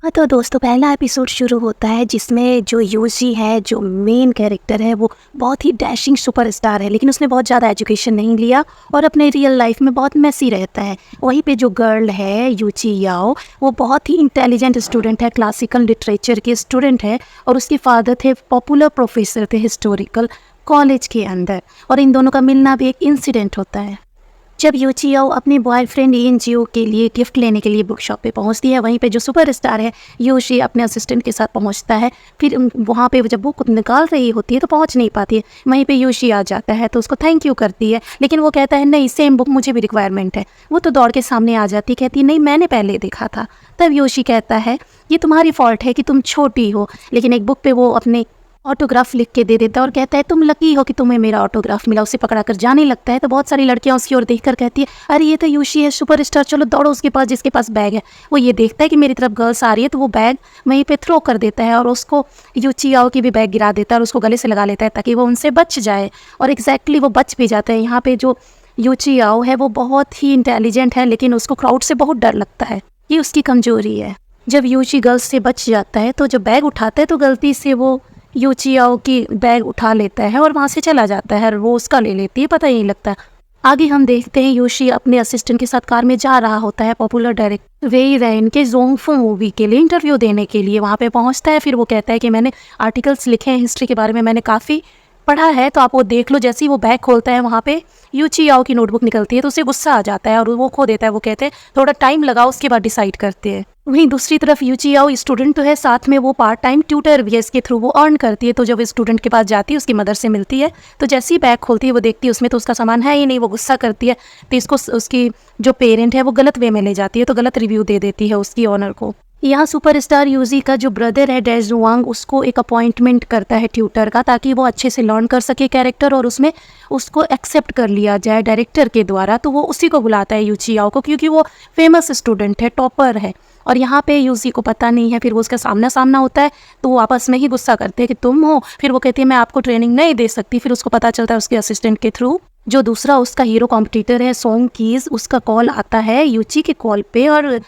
हाँ, तो दोस्तों पहला एपिसोड शुरू होता है जिसमें जो यूजी है, जो मेन कैरेक्टर है, वो बहुत ही डैशिंग सुपरस्टार है, लेकिन उसने बहुत ज़्यादा एजुकेशन नहीं लिया और अपने रियल लाइफ में बहुत मेसी रहता है। वहीं पे जो गर्ल है यूची याओ, वो बहुत ही इंटेलिजेंट स्टूडेंट है, क्लासिकल लिटरेचर के स्टूडेंट है और उसके फादर थे पॉपुलर प्रोफेसर थे हिस्टोरिकल कॉलेज के अंदर। और इन दोनों का मिलना भी एक इंसिडेंट होता है। जब यूचियाओ अपने बॉयफ्रेंड इनजियो के लिए गिफ्ट लेने के लिए बुक शॉप पे पहुंचती है, वहीं पे जो सुपरस्टार है यूशी अपने असिस्टेंट के साथ पहुंचता है। फिर वहाँ पे जब बुक निकाल रही होती है तो पहुंच नहीं पाती है। वहीं पे यूशी आ जाता है तो उसको थैंक यू करती है, लेकिन वो कहता है नहीं, सेम बुक मुझे भी रिक्वायरमेंट है। वो तो दौड़ के सामने आ जाती है, कहती है नहीं, मैंने पहले देखा था। तब यूशी कहता है ये तुम्हारी फॉल्ट है कि तुम छोटी हो, लेकिन एक बुक पे वो अपने ऑटोग्राफ लिख के दे देता है और कहता है तुम लकी हो कि तुम्हें मेरा ऑटोग्राफ मिला। उसे पकड़ा कर जाने लगता है तो बहुत सारी लड़कियां उसकी ओर देखकर कहती है अरे ये तो यूशी है, सुपरस्टार, चलो दौड़ो उसके पास जिसके पास बैग है। वो ये देखता है कि मेरी तरफ गर्ल्स आ रही है तो वो बैग वहीं पे थ्रो कर देता है और उसको यूचियाओ की भी बैग गिरा देता है और उसको गले से लगा लेता है ताकि वो उनसे बच जाए। और एग्जैक्टली वो बच भी जाता है। यहाँ पे जो यूचियाओ है वो बहुत ही इंटेलिजेंट है, लेकिन उसको क्राउड से बहुत डर लगता है, ये उसकी कमजोरी है। जब यूची गर्ल्स से बच जाता है तो जब बैग उठाता है तो गलती से वो यूचियाओ की बैग उठा लेता है और वहाँ से चला जाता है और वो उसका ले लेती है, पता ही नहीं लगता। आगे हम देखते हैं यूशी अपने असिस्टेंट के साथ कार में जा रहा होता है पॉपुलर डायरेक्टर वेई रैन के ज़ोंगफू मूवी के लिए इंटरव्यू देने के लिए। वहाँ पे पहुँचता है, फिर वो कहता है कि मैंने आर्टिकल्स लिखे हैं हिस्ट्री के बारे में, मैंने काफ़ी पढ़ा है, तो आप वो देख लो। जैसे ही वो बैग खोलता है वहाँ पे यूचियाओ की नोटबुक निकलती है तो उसे गुस्सा आ जाता है और वो खो देता है। वो कहते हैं थोड़ा टाइम लगाओ, उसके बाद डिसाइड करते हैं। वहीं दूसरी तरफ यूचियाओ स्टूडेंट तो है, साथ में वो पार्ट टाइम ट्यूटर भी है, इसके थ्रू वो अर्न करती है। तो जब स्टूडेंट के पास जाती है, उसकी मदर से मिलती है, तो जैसे ही बैग खोलती है वो देखती है उसमें तो उसका सामान है ही नहीं। वो गुस्सा करती है तो इसको उसकी जो पेरेंट है वो गलत वे में ले जाती है, तो गलत रिव्यू दे देती है उसकी ऑनर को। यहाँ सुपरस्टार यूजी का जो ब्रदर है डेजुआंग, उसको एक अपॉइंटमेंट करता है ट्यूटर का, ताकि वो अच्छे से लर्न कर सके कैरेक्टर और उसमें उसको एक्सेप्ट कर लिया जाए डायरेक्टर के द्वारा। तो वो उसी को बुलाता है यूचियाओ को, क्योंकि वो फेमस स्टूडेंट है, टॉपर है। और यहाँ पे यूजी को पता नहीं है। फिर वो उसका सामना होता है तो वो आपस में ही गुस्सा करते हैं कि तुम हो। फिर वो कहती है मैं आपको ट्रेनिंग नहीं दे सकती। फिर उसको पता चलता है उसके असिस्टेंट के थ्रू, जो दूसरा उसका हीरो कॉम्पिटिटर है सोंग कीज, उसका कॉल आता है यूची के कॉल पे और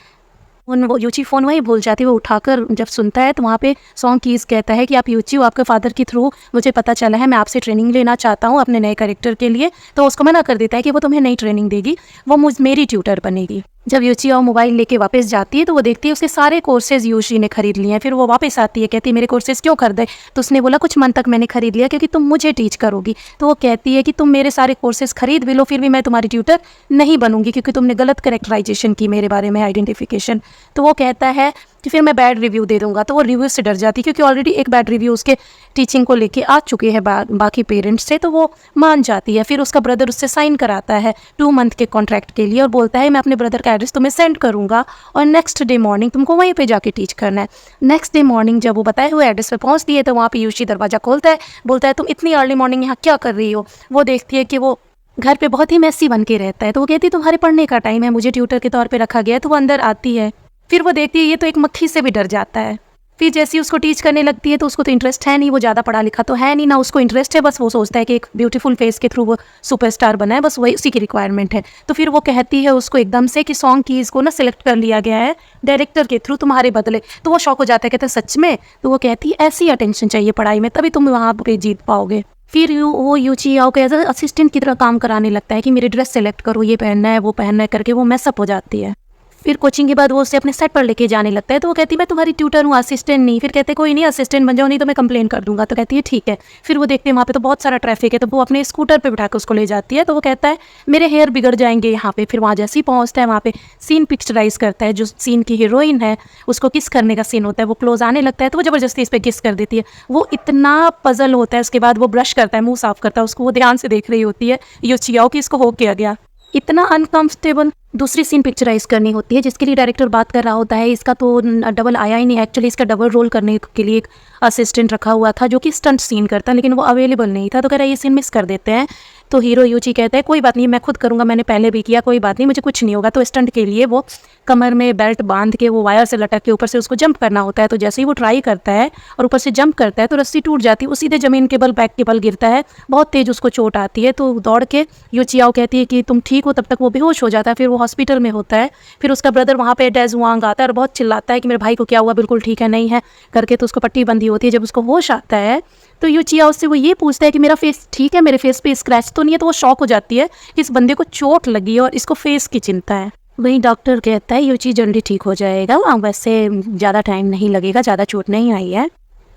वो यूची फ़ोन वहीं भूल जाती है। वो उठाकर जब सुनता है तो वहाँ पे सॉन्ग कीज कहता है कि आप यूची हो, आपके फादर के थ्रू मुझे पता चला है, मैं आपसे ट्रेनिंग लेना चाहता हूँ अपने नए कैरेक्टर के लिए। तो उसको मना कर देता है कि वो तुम्हें नई ट्रेनिंग देगी, वो मेरी ट्यूटर बनेगी। जब यूचियाओ मोबाइल लेके वापस जाती है तो वो देखती है उसके सारे कोर्सेज यूशी ने खरीद लिए हैं। फिर वो वापस आती है, कहती है मेरे कोर्सेज क्यों खरीदे? तो उसने बोला कुछ मंथ तक मैंने खरीद लिया क्योंकि तुम मुझे टीच करोगी। तो वो कहती है कि तुम मेरे सारे कोर्सेज खरीद भी लो, फिर भी मैं तुम्हारी ट्यूटर नहीं बनूंगी क्योंकि तुमने गलत कैरेक्टराइजेशन की मेरे बारे में, आइडेंटिफिकेशन। तो वो कहता है कि फिर मैं बैड रिव्यू दे दूंगा। तो वो रिव्यू से डर जाती है क्योंकि ऑलरेडी एक बैड रिव्यू उसके टीचिंग को लेके आ चुके हैं बाकी पेरेंट्स से। तो वो मान जाती है। फिर उसका ब्रदर उससे साइन कराता है 2 मंथ के कॉन्ट्रैक्ट के लिए और बोलता है मैं अपने ब्रदर का एड्रेस तुम्हें सेंड करूंगा और नेक्स्ट डे मॉर्निंग तुमको वहीं पे जाके टीच करना है। नेक्स्ट डे मॉर्निंग जब वो बताए हुए एड्रेस पे पहुंचती है तो वहाँ पे यूशी दरवाजा खोलता है, बोलता है तुम इतनी अर्ली मॉर्निंग यहाँ क्या कर रही हो? वो देखती है कि वो घर पे बहुत ही मैसी बन के रहता है। तो वो कहती है तुम्हारे पढ़ने का टाइम है, मुझे ट्यूटर के तौर पे रखा गया है। तो वो अंदर आती है। फिर वो देखती है ये तो एक मक्खी से भी डर जाता है। फिर जैसे ही उसको टीच करने लगती है तो उसको तो इंटरेस्ट है नहीं, वो ज़्यादा पढ़ा लिखा तो है नहीं, ना उसको इंटरेस्ट है। बस वो सोचता है कि एक ब्यूटीफुल फेस के थ्रू वो सुपरस्टार बना है, बस वही उसी की रिक्वायरमेंट है। तो फिर वो कहती है उसको एकदम से कि सॉन्ग की इसको ना सिलेक्ट कर लिया गया है डायरेक्टर के थ्रू तुम्हारे बदले। तो वो शॉक हो जाता है, कहते हैं सच में? तो वो कहती है ऐसी अटेंशन चाहिए पढ़ाई में, तभी तुम वहाँ पे जीत पाओगे। फिर वो यूचियाओ को एज असिस्टेंट की तरह काम कराने लगता है कि मेरी ड्रेस सेलेक्ट करो, ये पहनना है वो पहनना है करके वो मैसअप हो जाती है। फिर कोचिंग के बाद वो उसे अपने सेट पर लेके जाने लगता है। तो वो कहती है मैं तुम्हारी ट्यूटर हूँ, असिस्टेंट नहीं। फिर कहते कोई नहीं, असिस्टेंट बन जाओ, नहीं तो मैं कंप्लेन कर दूंगा। तो कहती है ठीक है। फिर वो देखते हैं वहाँ पे तो बहुत सारा ट्रैफिक है, तो वो अपने स्कूटर पे बिठा के उसको ले जाती है। तो वो कहता है मेरे हेयर बिगड़ जाएंगे यहाँ पे। फिर वहाँ जैसे ही पहुँचता है वहाँ पे सीन पिक्चराइज करता है, जो सीन की हीरोइन है उसको किस करने का सीन होता है। वो क्लोज आने लगता है तो वो जबरदस्ती इस पर किस कर देती है। वो इतना पजल होता है। उसके बाद वो ब्रश करता है, मुँह साफ करता है, उसको वो ध्यान से देख रही होती है यूचियाओ की इसको हो क्या गया। इतना अनकंफर्टेबल दूसरी सीन पिक्चराइज करनी होती है जिसके लिए डायरेक्टर बात कर रहा होता है। इसका तो डबल आया ही नहीं, एक्चुअली इसका डबल रोल करने के लिए एक असिस्टेंट रखा हुआ था जो कि स्टंट सीन करता, लेकिन वो अवेलेबल नहीं था। तो कह रहा है ये सीन मिस कर देते हैं। तो हीरो यूची कहता है कोई बात नहीं, मैं खुद करूँगा, मैंने पहले भी किया, कोई बात नहीं, मुझे कुछ नहीं होगा। तो स्टंट के लिए वो कमर में बेल्ट बांध के वो वायर से लटक के ऊपर से उसको जंप करना होता है। तो जैसे ही वो ट्राई करता है और ऊपर से जंप करता है तो रस्सी टूट जाती है, वो सीधे ज़मीन के बल बैक के बल गिरता है, बहुत तेज़ उसको चोट आती है। तो दौड़ के यूचियाओ कहती है कि तुम ठीक हो, तब तक वो बेहोश हो जाता है। फिर वो हॉस्पिटल में होता है, फिर उसका ब्रदर वहाँ पे डेजुआंग आता है और बहुत चिल्लाता है कि मेरे भाई को क्या हुआ, बिल्कुल ठीक है नहीं है करके। तो उसको पट्टी बंधी होती है। जब उसको होश आता है तो यूचियाओ से वो ये पूछता है कि मेरा फेस ठीक है, मेरे फेस पे स्क्रैच तो नहीं है। तो वो शॉक हो जाती है कि इस बंदे को चोट लगी है और इसको फेस की चिंता है। वहीं डॉक्टर कहता है यूची जल्दी ठीक हो जाएगा, वैसे ज़्यादा टाइम नहीं लगेगा, ज़्यादा चोट नहीं आई है।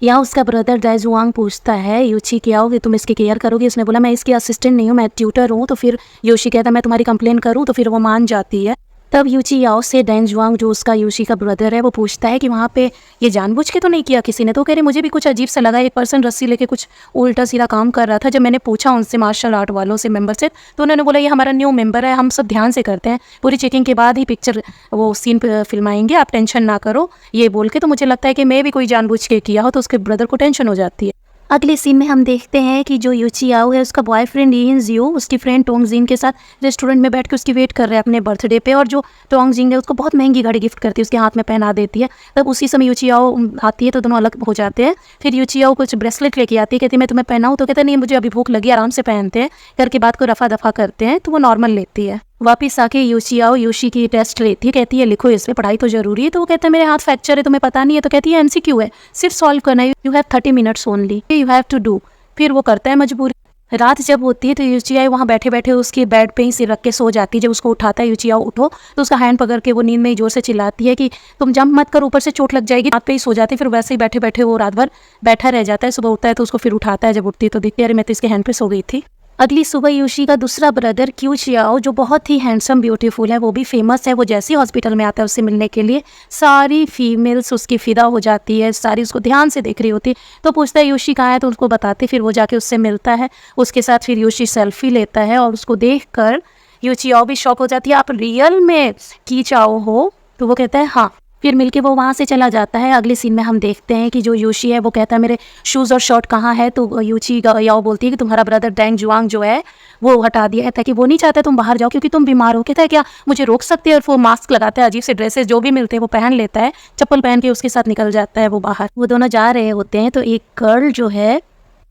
यहाँ उसका ब्रदर डेजुआंग पूछता है यूची क्या होगी, तुम इसकी केयर करोगी? उसने बोला मैं इसकी असिस्टेंट नहीं हूँ, मैं ट्यूटर हूँ। तो फिर यूची कहता है मैं तुम्हारी कंप्लेन करूँ? तो फिर वो मान जाती है। तब यूची याओ से डेंजुआंग जो उसका यूची का ब्रदर है वो पूछता है कि वहाँ पे ये जानबूझ के तो नहीं किया किसी ने? तो कह रहे मुझे भी कुछ अजीब सा लगा, एक पर्सन रस्सी लेके कुछ उल्टा सीधा काम कर रहा था। जब मैंने पूछा उनसे मार्शल आर्ट वालों से मेंबर से, तो उन्होंने बोला ये हमारा न्यू मेंबर है, हम सब ध्यान से करते हैं, पूरी चेकिंग के बाद ही पिक्चर वो सीन फिल्माएंगे, आप टेंशन ना करो, ये बोल के। तो मुझे लगता है कि मैं भी कोई जानबूझ के किया हो तो उसके ब्रदर को टेंशन हो जाती है। अगले सीन में हम देखते हैं कि जो यूचियाओ है उसका बॉयफ्रेंड यिन जियो उसकी फ्रेंड टोंगजिन के साथ रेस्टोरेंट में बैठ के उसकी वेट कर रहे हैं अपने बर्थडे पे। और जो टोंगजिन है उसको बहुत महंगी घड़ी गिफ्ट करती है, उसके हाथ में पहना देती है। तब उसी समय यूचियाओ आती है तो दोनों अलग हो जाते हैं। फिर यूचियाओ कुछ ब्रेसलेट लेके आती है, कहती है मैं तुम्हें पहनाऊँ? तो कहते नहीं मुझे अभी भूख लगी, आराम से पहनते हैं करके बात को रफा दफा करते हैं। तो वो नॉर्मल लेती है। वापिस आके यूचियाओ यूशी की टेस्ट लेती है, कहती है लिखो इसमें, पढ़ाई तो जरूरी है। तो वो कहता है मेरे हाथ फ्रैक्चर है, तुम्हें पता नहीं है? तो कहती है एमसीक्यू है, सिर्फ सॉल्व करना है, you have 30 minutes only, you have to do. फिर वो करता है मजबूरी। रात जब होती है तो यूचियाओ वहाँ बैठे बैठे उसके बेड पे ही सिर रख के सो जाती है। जब उसको उठाता है यूचियाओ उठो, तो उसका हैंड पकड़ के वो नींद में ही जोर से चिल्लाती है कि तुम जंप मत कर, ऊपर से चोट लग जाएगी। रात पे ही सो जाती है। फिर वैसे ही बैठे बैठे वो रात भर बैठा रह जाता है। सुबह उठता है तो उसको फिर उठाता है, जब उठती है तो दिखती है अरे मैं तो इसके हैंड पे सो गई थी। अगली सुबह यूशी का दूसरा ब्रदर क्यूचियाओ जो बहुत ही हैंडसम ब्यूटीफुल है, वो भी फेमस है, वो जैसे ही हॉस्पिटल में आता है उससे मिलने के लिए सारी फीमेल्स उसकी फिदा हो जाती है, सारी उसको ध्यान से देख रही होती। तो पूछता है यूशी कहाँ है, तो उसको बताते, फिर वो जाके उससे मिलता है। उसके साथ फिर यूशी सेल्फी लेता है और उसको देख कर यूचियाओ भी शॉक हो जाती है, आप रियल में कीचाओ हो? तो वो कहता है हाँ। फिर मिलके वो वहाँ से चला जाता है। अगले सीन में हम देखते हैं कि जो यूशी है वो कहता है मेरे शूज़ और शर्ट कहाँ है? तो यूची याओ बोलती है कि तुम्हारा ब्रदर डेंजुआंग जो है वो हटा दिया है ताकि वो नहीं चाहता तुम बाहर जाओ क्योंकि तुम बीमार हो। कहता है क्या मुझे रोक सकते हैं? और वो मास्क लगाता है, अजीब से ड्रेसेस जो भी मिलते हैं वो पहन लेता है, चप्पल पहन के उसके साथ निकल जाता है वो बाहर। वो दोनों जा रहे होते हैं तो एक गर्ल जो है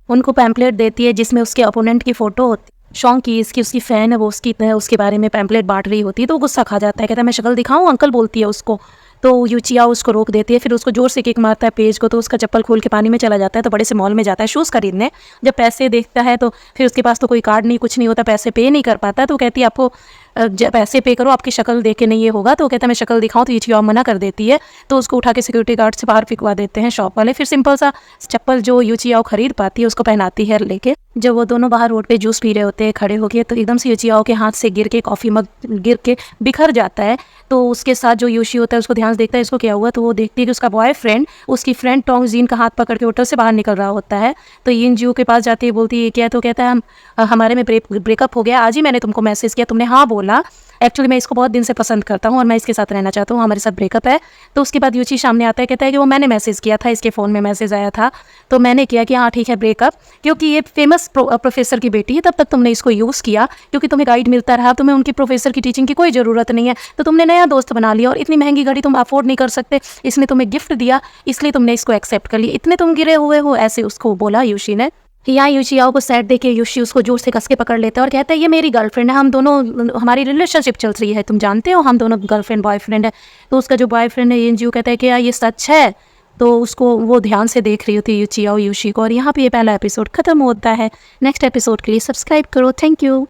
उनको पैम्पलेट देती है जिसमें उसके अपोनेंट की फ़ोटो होती है। शौक की इसकी उसकी फ़ैन है वो, उसके बारे में पैम्पलेट बांट रही होती है। तो वो गुस्सा खा जाता है, कहता है मैं शक्ल दिखाऊं अंकल? बोलती है उसको। तो यूचियाओ उसको रोक देती है, फिर उसको जोर से किक मारता है पेज को, तो उसका चप्पल खोल के पानी में चला जाता है। तो बड़े से मॉल में जाता है शूज़ खरीदने। जब पैसे देखता है तो फिर उसके पास तो कोई कार्ड नहीं, कुछ नहीं होता, पैसे पे नहीं कर पाता। तो कहती है आपको पैसे पे करो, आपकी शक्ल देख के नहीं ये होगा। तो कहता है मैं शक्ल दिखाऊं? तो यूचियाओ मना कर देती है। तो उसको उठा के सिक्योरिटी गार्ड से बाहर फिकवा देते हैं शॉप वाले। फिर सिंपल सा चप्पल जो यूचियाओ खरीद पाती है उसको पहनाती है लेके। जब वो दोनों बाहर रोड पे जूस पी रहे होते हैं खड़े होके, तो एकदम से यूचियाओ के हाथ से गिर के कॉफ़ी मग गिर के बिखर जाता है। तो उसके साथ जो यूशी होता है उसको ध्यान से देखता है इसको क्या हुआ। तो वो देखती है कि उसका बॉयफ्रेंड उसकी फ्रेंड टोंगजिन का हाथ पकड़ के होटल से बाहर निकल रहा होता है। तो यिन जियो के पास जाती है, बोलती है क्या? तो कहता है हम हमारे में ब्रेकअप हो गया, आज ही मैंने तुमको मैसेज किया, तुमने हाँ बोला, एक्चुअली मैं इसको बहुत दिन से पसंद करता हूँ और मैं इसके साथ रहना चाहता हूँ, हमारे साथ ब्रेकअप है। तो उसके बाद यूची सामने आता है, कहता है कि वो मैंने मैसेज किया था, इसके फ़ोन में मैसेज आया था, तो मैंने किया कि हाँ ठीक है ब्रेकअप, क्योंकि ये फेमस प्रोफेसर की बेटी है, तब तक तुमने इसको यूज़ किया क्योंकि तुम्हें गाइड मिलता रहा, तुम्हें उनकी प्रोफेसर की टीचिंग की कोई ज़रूरत नहीं है, तो तुमने नया दोस्त बना लिया और इतनी महंगी घड़ी तुम अफोर्ड नहीं कर सकते, इसने तुम्हें गिफ्ट दिया इसलिए तुमने इसको एक्सेप्ट कर लिया, इतने तुम गिरे हुए हो, ऐसे उसको बोला यूशी ने। यहाँ यूचियाओ को सैड देके यूशी उसको जोर से कस के पकड़ लेता है और कहता है ये मेरी गर्लफ्रेंड है, हम दोनों हमारी रिलेशनशिप चल रही है, तुम जानते हो हम दोनों गर्लफ्रेंड बॉयफ्रेंड है। तो उसका जो बॉयफ्रेंड है यिनजियो कहता है कि यार ये सच है। तो उसको वो ध्यान से देख रही होती है यूचियाओ यूशी को। और यहाँ पे ये पहला एपिसोड खत्म होता है। नेक्स्ट एपिसोड के लिए सब्सक्राइब करो। Thank you.